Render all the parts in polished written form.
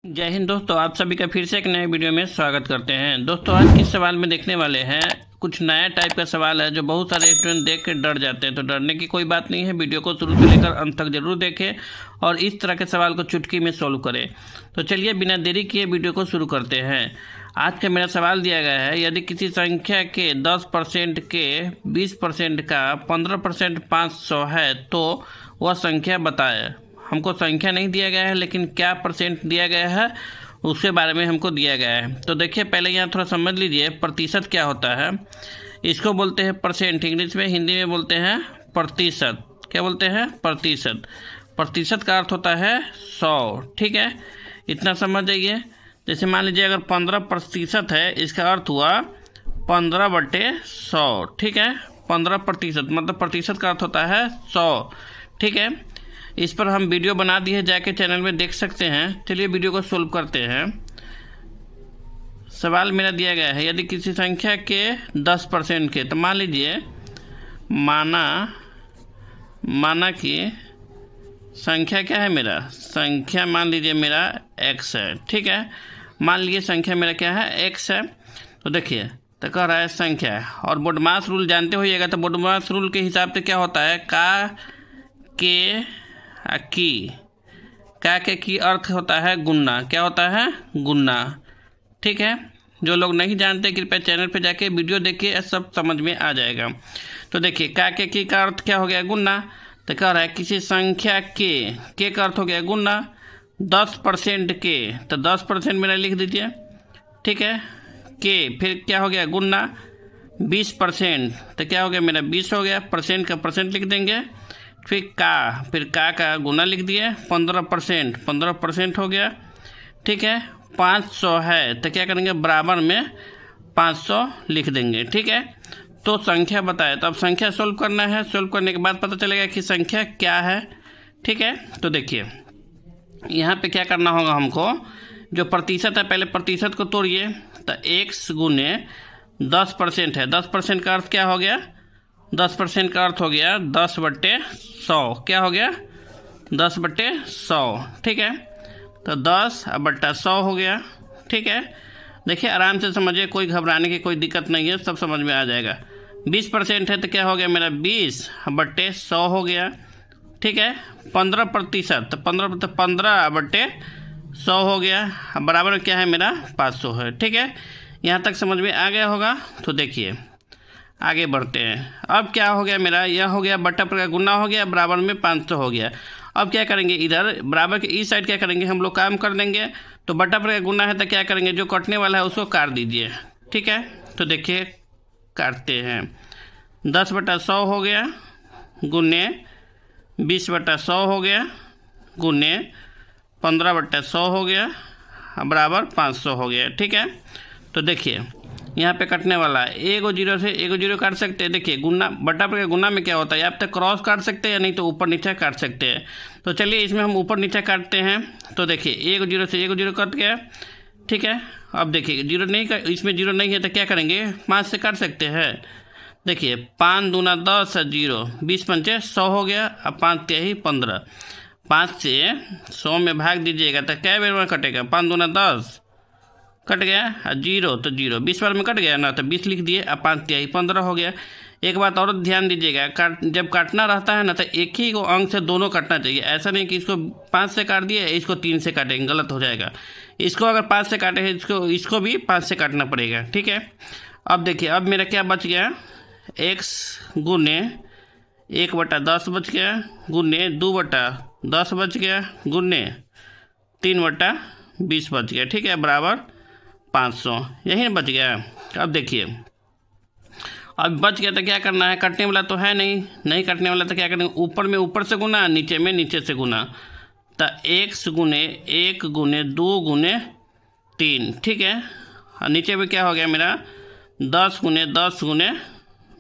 जय हिंद दोस्तों, आप सभी का फिर से एक नए वीडियो में स्वागत करते हैं। दोस्तों आज किस सवाल में देखने वाले हैं, कुछ नया टाइप का सवाल है जो बहुत सारे स्टूडेंट देख के डर जाते हैं। तो डरने की कोई बात नहीं है, वीडियो को शुरू से लेकर अंत तक जरूर देखें और इस तरह के सवाल को चुटकी में सोल्व करें। तो चलिए बिना देरी किए वीडियो को शुरू करते हैं। आज का मेरा सवाल दिया गया है, यदि किसी संख्या के 10% के 20% का 15% 500 है तो वह संख्या बताए। हमको संख्या नहीं दिया गया है, लेकिन क्या परसेंट दिया गया है उसके बारे में हमको दिया गया है। तो देखिए पहले यहाँ थोड़ा समझ लीजिए प्रतिशत क्या होता है। इसको बोलते हैं परसेंट, इंग्लिश में, हिंदी में बोलते हैं प्रतिशत। क्या बोलते हैं? प्रतिशत। प्रतिशत का अर्थ होता है 100। ठीक है, इतना समझ जाइए। जैसे मान लीजिए अगर 15% है, इसका अर्थ हुआ 15/100। ठीक है, 15% मतलब प्रतिशत का अर्थ होता है 100। ठीक है, इस पर हम वीडियो बना दी है, जाके चैनल में देख सकते हैं। चलिए वीडियो को सोल्व करते हैं। सवाल मेरा दिया गया है, यदि किसी संख्या के 10% के, तो मान लीजिए माना कि संख्या क्या है, मेरा संख्या मान लीजिए मेरा x है। ठीक है, मान लीजिए संख्या मेरा क्या है, x है। तो देखिए तो कह रहा है संख्या, और बोडमास रूल जानते होइएगा। तो बोडमास रूल के हिसाब से क्या होता है, की अर्थ होता है गुन्ना। क्या होता है? गुन्ना। ठीक है, जो लोग नहीं जानते कृपया चैनल पे जाके वीडियो देखिए, सब समझ में आ जाएगा। तो देखिए की का अर्थ क्या हो गया, गुन्ना। तो कह रहा है किसी संख्या के का अर्थ हो गया गुन्ना। 10% के, तो 10% मेरा लिख दीजिए। ठीक है, के फिर क्या हो गया, गुन्ना। 20%, तो क्या हो गया मेरा 20 हो गया। परसेंट का परसेंट लिख देंगे। फिर का गुना लिख दिए। 15% हो गया। ठीक है, 500 है तो क्या करेंगे, बराबर में 500 लिख देंगे। ठीक है, तो संख्या बताए। तो अब संख्या सोल्व करना है। सोल्व करने के बाद पता चलेगा कि संख्या क्या है। ठीक है, तो देखिए यहाँ पे क्या करना होगा हमको, जो प्रतिशत है पहले प्रतिशत को तोड़िए। तो x गुने 10% है। 10% का अर्थ क्या हो गया, 10% का अर्थ हो गया 10/100। क्या हो गया, 10/100। ठीक है, तो 10/100 हो गया। ठीक है, देखिए आराम से समझिए, कोई घबराने की कोई दिक्कत नहीं है, सब समझ में आ जाएगा। 20% है तो क्या हो गया मेरा 20/100 हो गया। ठीक है, 15%, तो 15/100 हो गया। बराबर में क्या है मेरा 500 है। ठीक है, यहाँ तक समझ में आ गया होगा। तो देखिए आगे बढ़ते हैं। अब क्या हो गया मेरा, यह हो गया बट्टा पर का गुना हो गया, बराबर में 500 हो गया। अब क्या करेंगे, इधर बराबर के इस साइड क्या करेंगे, हम लोग काम कर देंगे। तो बट्टा पर का गुना है तो क्या करेंगे, जो कटने वाला है उसको काट दीजिए। ठीक है, तो देखिए काटते हैं। 10/100 हो गया गुने 20/100 हो गया गुने 15/100 हो गया, बराबर 500 हो गया। ठीक है, तो देखिए यहाँ पे कटने वाला है, एगो जीरो से एगो जीरो काट सकते हैं। देखिए गुना बट्टा पर गुना में क्या होता है, आप तक क्रॉस काट सकते हैं या नहीं तो ऊपर नीचे काट सकते हैं। तो चलिए इसमें हम ऊपर नीचे काटते हैं। तो देखिए एगो जीरो से एगो जीरो कट गया। ठीक है, अब देखिए जीरो नहीं, इसमें जीरो नहीं है तो क्या करेंगे, 5 से काट सकते हैं। देखिए 5 दूना 10 और जीरो, 20×5 100 हो गया। अब 5 3 15, 5 से 100 में भाग दीजिएगा तो क्या बेर में कटेगा, 5 दूना 10 कट गया, और जीरो तो जीरो 20 बार में कट गया ना, तो 20 लिख दिए। अब 5 3 15 हो गया। एक बात और ध्यान दीजिएगा, जब काटना रहता है ना तो एक ही को अंक से दोनों काटना चाहिए। ऐसा नहीं कि इसको 5 से काट दिए, इसको 3 से काटेंगे, गलत हो जाएगा। इसको अगर 5 से काटे हैं, इसको भी 5 से काटना पड़ेगा। ठीक है, अब देखिए अब मेरा क्या बच गया, x गुने 1/10 बच गया, गुने 2/10 बच गया, गुने 3/20 बच गया। ठीक है, बराबर 500, यही बच गया। अब देखिए अब बच गया तो क्या करना है, कटने वाला तो है नहीं कटने वाला तो क्या करेंगे, ऊपर में ऊपर से गुना, नीचे में नीचे से गुना। तो x गुने 1 गुने 2 गुने 3। ठीक है, और नीचे में क्या हो गया मेरा 10 गुने 10 गुने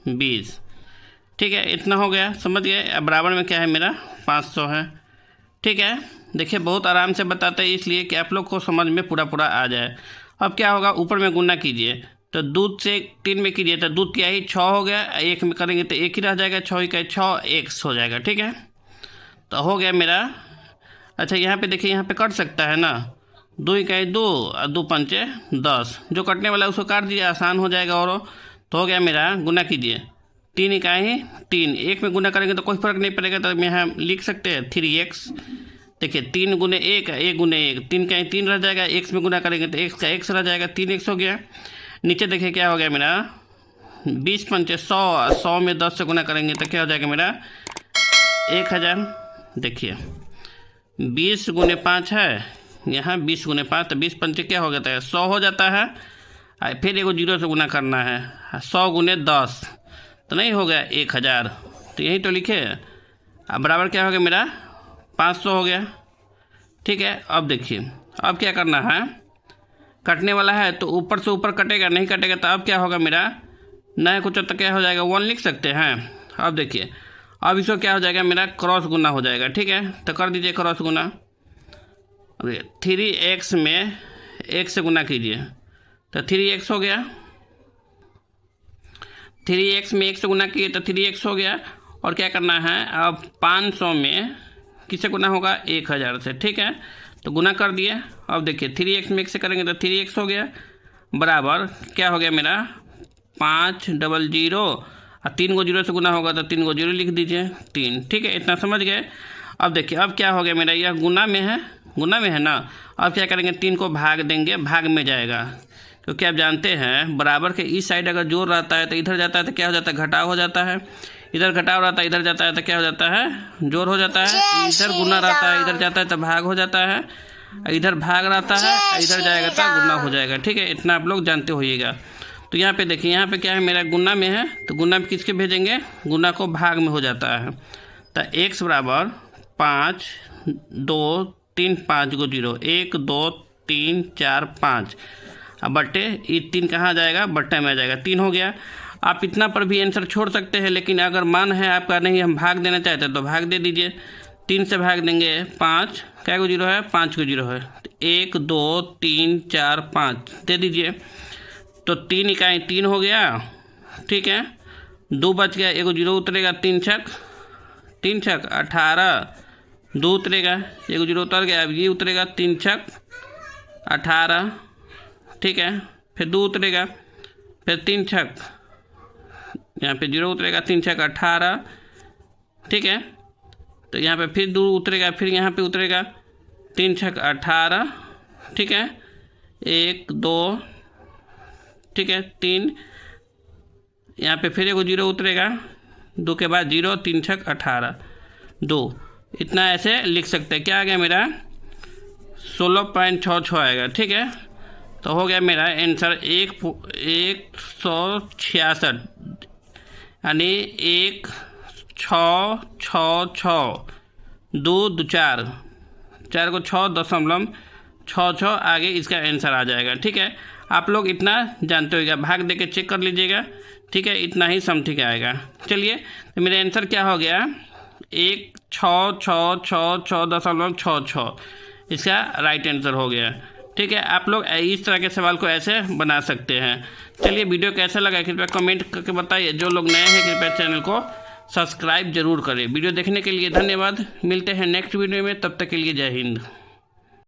20। ठीक है, इतना हो गया, समझ गए। अब बराबर में क्या है मेरा 500 है। ठीक है, देखिए बहुत आराम से बताते हैं, इसलिए कि आप लोग को समझ में पूरा आ जाए। अब क्या होगा, ऊपर में गुना कीजिए, तो दूध से 3 में कीजिए तो दूध क्या ही 6 हो गया, 1 में करेंगे तो 1 ही रह जाएगा, 6 ही का 6 x हो जाएगा। ठीक है, तो हो गया मेरा। अच्छा यहाँ पे देखिए, यहाँ पे कट सकता है ना, 2 इकाई 2 और 2 पंचे 10, जो कटने वाला है उसको काट दिया, आसान हो जाएगा। और तो हो गया मेरा, गुना कीजिए 3 इकाई 3, एक में गुना करेंगे तो कोई फर्क नहीं पड़ेगा, तो यहाँ लिख सकते हैं 3x। देखिए 3 गुने 1 1 गुने 1, 3 का 3 रह जाएगा, x में गुना करेंगे तो x का x रह जाएगा, 3x हो गया। नीचे देखिए क्या हो गया मेरा, 20 पंचे 100, 100 में 10 से गुना करेंगे तो क्या हो जाएगा मेरा 1000। देखिए 20 गुने 5 है, यहाँ 20 गुने 5, तो 20 पंचे क्या हो जाता है 100 हो जाता है। फिर एगो 0 से गुना करना है, 100 गुने 10 तो नहीं हो गया 1000, तो यही तो लिखे। अब बराबर क्या हो गया मेरा 500 हो गया। ठीक है, अब देखिए अब क्या करना है, कटने वाला है तो ऊपर से ऊपर कटेगा, नहीं कटेगा तो अब क्या होगा मेरा, नया कुछ तो क्या हो जाएगा 1 लिख सकते हैं। अब देखिए अब इसको क्या हो जाएगा मेरा क्रॉस गुना हो जाएगा। ठीक है, तो कर दीजिए क्रॉस गुना। 3x में 1 से गुना कीजिए तो 3x हो गया, 3x में 1 से गुना किए तो 3x हो गया। और क्या करना है, अब 500 में किससे गुना होगा 1000 से। ठीक है, तो गुना कर दिए। अब देखिए 3x में 1 से करेंगे तो 3x हो गया, बराबर क्या हो गया मेरा 500 और 3 को 0 से गुना होगा तो 3 को 0 लिख दीजिए 3। ठीक है, इतना समझ गए। अब देखिए अब क्या हो गया मेरा, यह गुना में है ना। अब क्या करेंगे 3 को भाग देंगे, भाग में जाएगा, क्योंकि आप जानते हैं बराबर के इस साइड अगर जोड़ रहता है तो इधर जाता है तो क्या हो जाता है घटाव हो जाता है, इधर घटाव रहता है इधर जाता है तो क्या हो जाता है जोड़ हो जाता है, इधर गुना रहता है इधर जाता है तो भाग हो जाता है, इधर भाग रहता है इधर जाएगा तो गुना हो जाएगा। ठीक है, इतना आप लोग जानते होइएगा। तो यहाँ पे देखिए, यहाँ पे क्या है मेरा गुना में है, तो गुना में किसके भेजेंगे, गुना को भाग में हो जाता है। तो x बराबर 5 2 3 5 को 0, 1 2 3 4 5, अब बट्टे ये 3 कहाँ जाएगा, बट्टे में आ जाएगा, 3 हो गया। आप इतना पर भी आंसर छोड़ सकते हैं, लेकिन अगर मान है आपका नहीं हम भाग देना चाहते हैं तो भाग दे दीजिए। 3 से भाग देंगे 5, क्या को 0 है 5 को 0 है, 1 2 3 4 5 दे दीजिए। तो 3 इकाई 3 हो गया। ठीक है, 2 बच गया, एगो 0 उतरेगा, 3 छक 18, 2 उतरेगा, एगो 0 उतर गया, अब ये उतरेगा 3 छक 18। ठीक है, फिर 2 उतरेगा, फिर 3 छक, यहाँ पे 0 उतरेगा, 3 छक 18। ठीक है, तो यहाँ पे फिर 2 उतरेगा, फिर यहाँ पे उतरेगा 3 छक 18। ठीक है, 1 2, ठीक है 3, यहाँ पे फिर एगो 0 उतरेगा, 2 के बाद 0, 3 छक 18 2, इतना ऐसे लिख सकते हैं। क्या आ गया मेरा 16.66 आएगा। ठीक है, तो हो गया मेरा आंसर 166, यानी 1 6 6 6 2 2 4 4 को 6.66 आगे इसका आंसर आ जाएगा। ठीक है, आप लोग इतना जानते होगा, भाग देके चेक कर लीजिएगा। ठीक है, इतना ही समथिंग आएगा। चलिए, तो मेरा आंसर क्या हो गया 1 6 6 6 6.66, इसका राइट आंसर हो गया। ठीक है, आप लोग इस तरह के सवाल को ऐसे बना सकते हैं। चलिए, वीडियो कैसा लगा कृपया कमेंट करके बताइए। जो लोग नए हैं कृपया चैनल को सब्सक्राइब जरूर करें। वीडियो देखने के लिए धन्यवाद। मिलते हैं नेक्स्ट वीडियो में, तब तक के लिए जय हिंद।